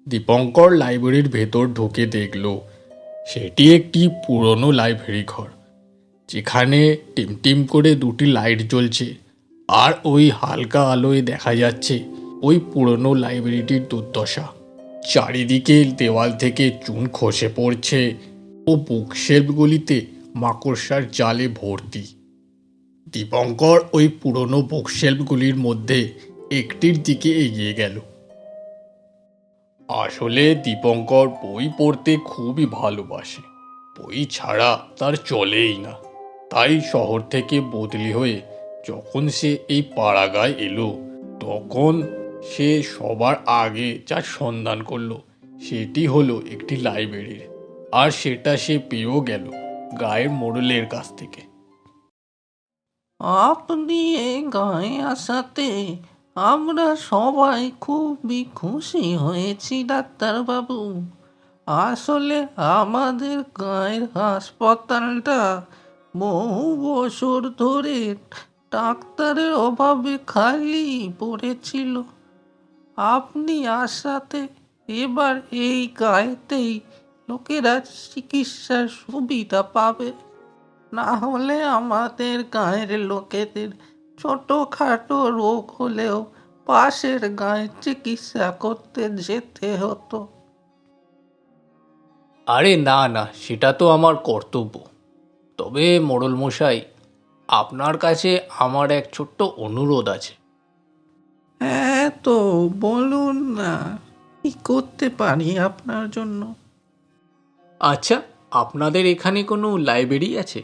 দীপঙ্কর লাইব্রেরির ভেতর ঢুকে দেখল সেটি একটি পুরনো লাইব্রেরি ঘর, যেখানে টিমটিম করে দুটি লাইট জ্বলছে। আর ওই হালকা আলোয় দেখা যাচ্ছে ওই পুরনো লাইব্রেরিটির দুর্দশা। চারিদিকে দেওয়াল থেকে চুন খসে পড়ছে ও বুকশেলফগুলিতে মাকড়সার জালে ভর্তি। দীপঙ্কর ওই পুরনো বুকশেলফগুলির মধ্যে একটির দিকে এগিয়ে গেল। আসলে দীপঙ্কর বই পড়তে খুবই ভালোবাসে, বই ছাড়া তার চলেই না। তাই শহর থেকে বদলি হয়ে যখন সে এই পাড়াগায় এলো, তখন সে সবার আগে যার সন্ধান করলো সেটি হলো একটি লাইব্রেরির। আর সেটা সে পেয়েও গেল গায়ের মোড়লের কাছ থেকে। আপনি এই গায়ে আসাতে আমরা সবাই খুবই খুশি হয়েছি ডাক্তারবাবু। আসলে আমাদের গায়ের হাসপাতালটা বহু বছর ধরে ডাক্তারের অভাবে খালি পড়েছিল। আপনি আসাতে এবার এই গায়েতেই লোকেরা চিকিৎসার সুবিধা পাবে। না হলে আমাদের গায়ের লোকেদের ছোটোখাটো রোগ হলেও পাশের গায়ে চিকিৎসা করতে যেতে হতো। আরে না না, সেটা তো আমার কর্তব্য। তবে মোড়ল মশাই, আপনার কাছে আমার এক ছোট্ট অনুরোধ আছে। হ্যাঁ, তো বলুন না, কি করতে পারি আপনার জন্য? আচ্ছা, আপনাদের এখানে কোনো লাইব্রেরি আছে?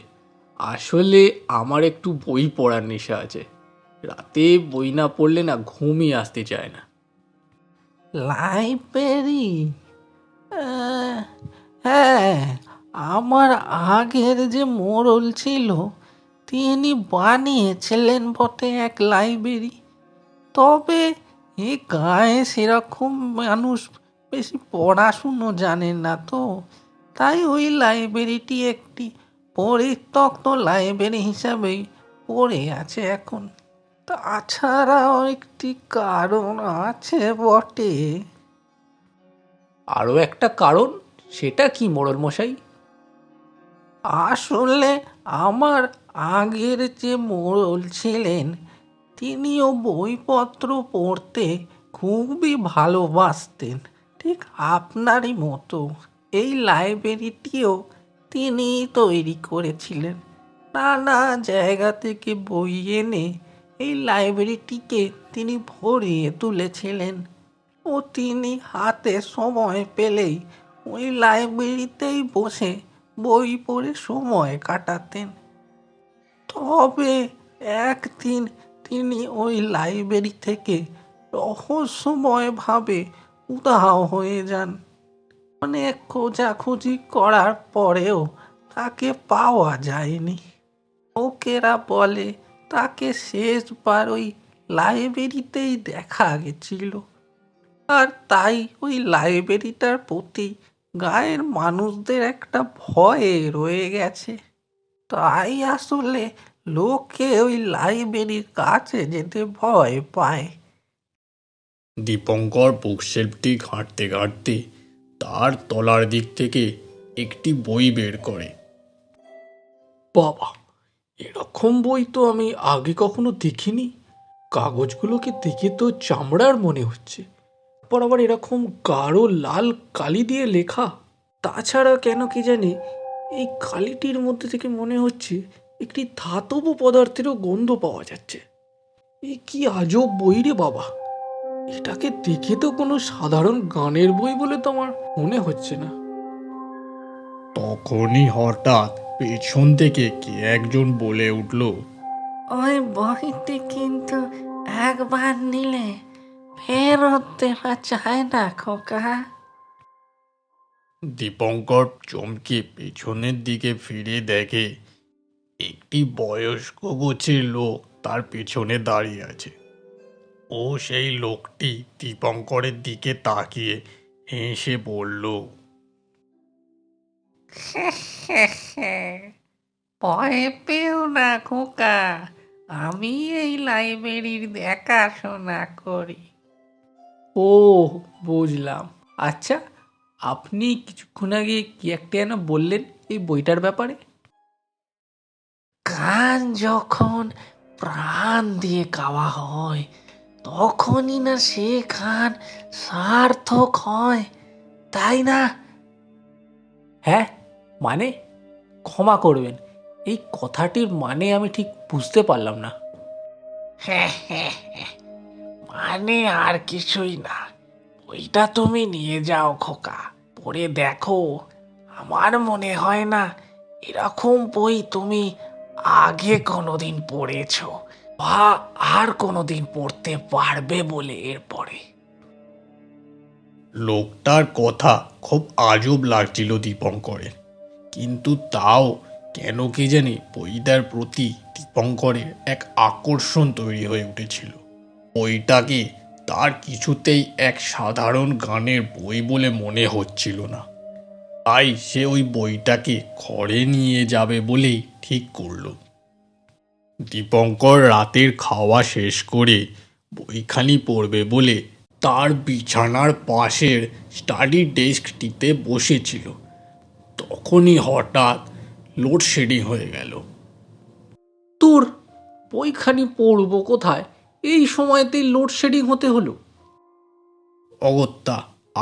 আসলে আমার একটু বই পড়ার নেশা আছে। রাতে বই না পড়লে না ঘুমই আসতে চায় না। লাইব্রেরি? আহ, হ্যাঁ, আমার আগের যে মোড়ল ছিল তিনি বানিয়েছিলেন বটে এক লাইব্রেরি। তবে এ গায়ে সেরকম মানুষ বেশি পড়াশুনো জানেন না তো, তাই ওই লাইব্রেরিটি একটি পরিত্যক্ত লাইব্রেরি হিসাবেই পড়ে আছে এখন। তাছাড়াও একটি কারণ আছে বটে। আরও একটা কারণ? সেটা কি মোড়ল মশাই? আসলে আমার আগের যে মোড়ল ছিলেন তিনিও বইপত্র পড়তে খুবই ভালোবাসতেন, ঠিক আপনারই মতো। এই লাইব্রেরিটিও তিনিই তৈরি করেছিলেন। নানা জায়গা থেকে বই এনে এই লাইব্রেরিটিকে তিনি ভরিয়ে তুলেছিলেন। ও তিনি হাতে সময় পেলেই ওই লাইব্রেরিতেই বসে বই পড়ে সময় কাটাতেন। তবে একদিন তিনি ওই লাইব্রেরি থেকে রহস্যময়ভাবে উধাও হয়ে যান। অনেক খোঁজাখুঁজি করার পরেও তাকে পাওয়া যায়নি। লোকেরা বলে তাকে শেষবার ওই লাইব্রেরিতেই দেখা গেছিল। আর তাই ওই লাইব্রেরিটার প্রতি গায়ের মানুষদের একটা ভয়ে রয়ে গেছে। তাই আসলে লোকে ওই লাইব্রেরির কাছে যেতে ভয় পায়। দীপঙ্কর বুকশেলফটি ঘাঁটতে ঘাঁটতে তার তলার দিক থেকে একটি বই বের করে। বাবা, এরকম বই তো আমি আগে কখনো দেখিনি। কাগজগুলোকে দেখে তো চামড়ার মনে হচ্ছে। তারপর আবার এরকম গাঢ় লাল কালি দিয়ে লেখা। তাছাড়া কেন কি জানি এই কালিটির মধ্যে থেকে মনে হচ্ছে একটি ধাতব পদার্থেরও গন্ধ পাওয়া যাচ্ছে। এ কি আজব বই রে বাবা! এটাকে দেখে তো কোনো সাধারণ গানের বই বলে তো আমার মনে হচ্ছে না। তখনই হঠাৎ পেছন থেকে কে একজন বলে উঠল, ওই বইটি কিন্তু একবার নিলে ফেরত দেওয়া যায় না খোকা। দীপঙ্কর চমকে পেছনের দিকে ফিরে দেখে একটি বয়স্ক গোছের লোক তার পেছনে দাঁড়িয়ে আছে। ও সেই লোকটি দীপঙ্করের দিকে তাকিয়ে হেসে বলল, ভয় পেও না খোকা, আমি এই লাইব্রেরির দেখাশোনা করি। ও বুঝলাম, আচ্ছা, আপনি কিছুক্ষণ আগে কি একটা যেন বললেন এই বইটার ব্যাপারে? গান যখন প্রাণ দিয়ে গাওয়া হয় তখনই না সে গান সার্থক হয়, তাই না? হ্যাঁ, মানে? ক্ষমা করবেন, এই কথাটির মানে আমি ঠিক বুঝতে পারলাম না। হ্যাঁ হ্যাঁ হ্যাঁ, মানে আর কিছুই না। ওইটা তুমি নিয়ে যাও খোকা, পড়ে দেখো। আমার মনে হয় না এরকম বই তুমি আগে কোনোদিন পড়েছো বা আর কোনোদিন পড়তে পারবে বলে এরপরে। লোকটার কথা খুব আজব লাগছিল দীপঙ্করের, কিন্তু তাও কেন কে জানি বইটার প্রতি দীপঙ্করের এক আকর্ষণ তৈরি হয়ে উঠেছিল। বইটাকে তার কিছুতেই এক সাধারণ গানের বই বলে মনে হচ্ছিল না। তাই সে ওই বইটাকে ঘরে নিয়ে যাবে বলেই ঠিক করলো। দীপঙ্কর রাতের খাওয়া শেষ করে বইখানি পড়বে বলে তার বিছানার পাশের স্টাডি ডেস্কটিতে বসেছিল। তখনই হঠাৎ লোডশেডিং হয়ে গেল। তোর বইখানি পড়বো কোথায়, এই সময়তেই লোডশেডিং হতে হলো? অগত্যা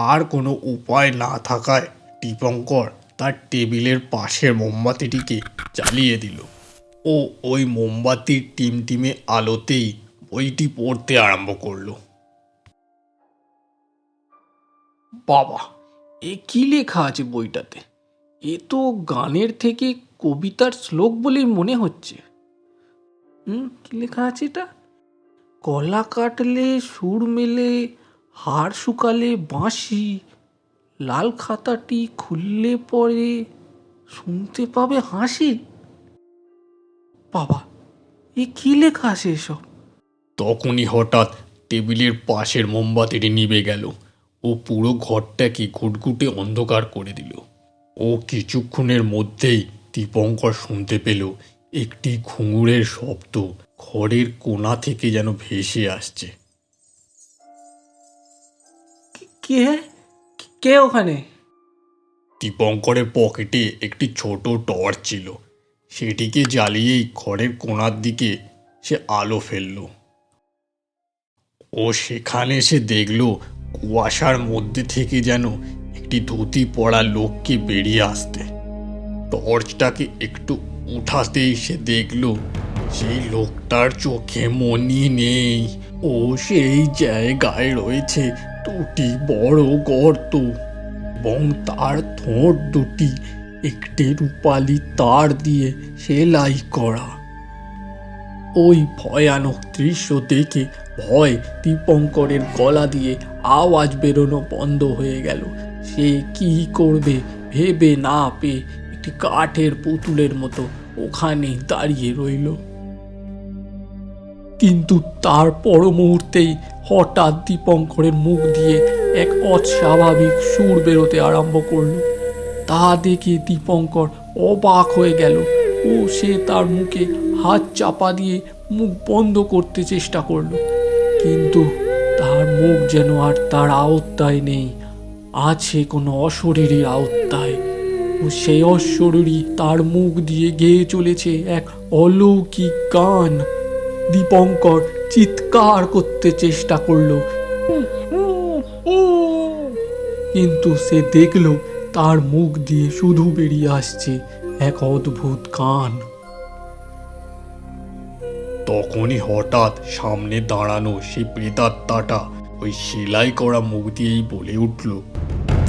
আর কোনো উপায় না থাকায় দীপঙ্কর তার টেবিলের পাশের মোমবাতিটিকে জ্বালিয়ে দিল ও ওই মোমবাতির টিমটিমে আলোতেই বইটি পড়তে আরম্ভ করলো। বাবা, এ কি লেখা আছে বইটাতে? এ তো গানের থেকে কবিতার শ্লোক বলেই মনে হচ্ছে। কি লেখা আছে এটা? গলা কাটলে সুর মেলে, হাড় শুকালে বাঁশি, লাল খাতাটি খুললে পরে শুনতে পাবে হাসি। বাবা, এ কি লেখা আছে এসব? তখনই হঠাৎ টেবিলের পাশের মোমবাতিটি নিভে গেল ও পুরো ঘরটাকে ঘুটঘুটে অন্ধকার করে দিল। ও কিছুক্ষণের মধ্যেই দীপঙ্কর শুনতে পেল একটি ঘুঙুরের শব্দ ঘরের কোণা থেকে যেন ভেসে আসছে। কে কে ওখানে? দীপঙ্করের পকেটে একটি ছোট টর্চ ছিল, সেটিকে জ্বালিয়েই ঘরের কোণার দিকে সে আলো ফেলল। ও সেখানে সে দেখল কুয়াশার মধ্যে থেকে যেন একটি ধুতি পরা লোককে বেরিয়ে আসতে। টর্চটাকে একটু উঠাতেই সে দেখল সেই লোকটার চোখে মনি নেই ও সেই জায়গায় রয়েছে দুটি বড় গর্ত এবং তার ঠোঁট দুটি একটি রূপালি তার দিয়ে সেলাই করা। ওই ভয়ানক দৃশ্য দেখে ভয় দীপঙ্করের গলা দিয়ে আওয়াজ বেরোনো বন্ধ হয়ে গেল। সে কি করবে ভেবে না পেয়ে একটি কাঠের পুতুলের মতো ওখানেই দাঁড়িয়ে রইল। কিন্তু তার পর মুহূর্তেই হঠাৎ দীপঙ্করের মুখ দিয়ে এক অস্বাভাবিক সুর বেরোতে আরম্ভ করল। তা দেখে দীপঙ্কর অবাক হয়ে গেল ও সে তার মুখে হাত চাপা দিয়ে মুখ বন্ধ করতে চেষ্টা করল, কিন্তু তার মুখ যেন আর তার আওতায় নেই, আছে কোনো অশরীরী আওতায়। ও সেই অশরীরী তার মুখ দিয়ে গেয়ে চলেছে এক অলৌকিক গান। দীপঙ্কর চিৎকার করতে চেষ্টা করল, কিন্তু সে দেখল তার মুখ দিয়ে শুধু বেরিয়ে আসছে এক অদ্ভুত গান। তখনই হঠাৎ সামনে দাঁড়ানো সেই প্রেতাত্মাটা ওই সেলাই করা মুখ দিয়েই বলে উঠল,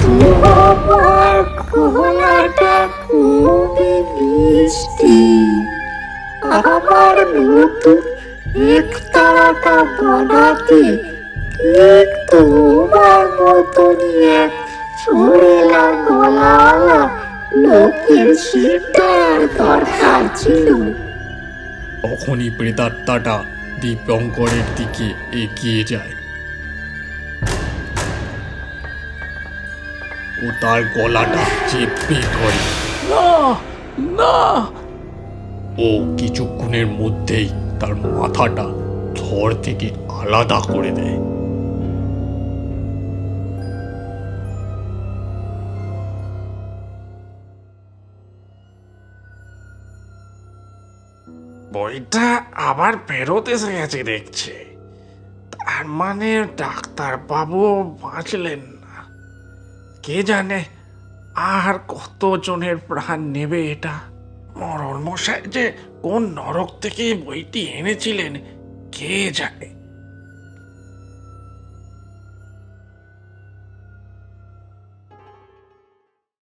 তোমার গলাটা খুবই মিষ্টি, আমার নতুন একতারাটা বানাতে ঠিক তোমার মতনই এক চোরেলা গলাওয়ালা লোকের শিরটার দরকার ছিল। তখনই প্রেতাত্মাটা দীপঙ্করের দিকে এগিয়ে যায় ও তার গলাটা চেপে ধরে। না না! ও কিছুক্ষণের মধ্যেই তার মাথাটা ধর থেকে আলাদা করে দেয়। বইটা আবার ফেরত এসে গেছে দেখছি। তার মানে ডাক্তার বাবু বাঁচলেন না। কে জানে আর কতজনের প্রাণ নেবে এটা। মরণ মশাই যে কোন নরক থেকে এই বইটি এনেছিলেন কে জানে।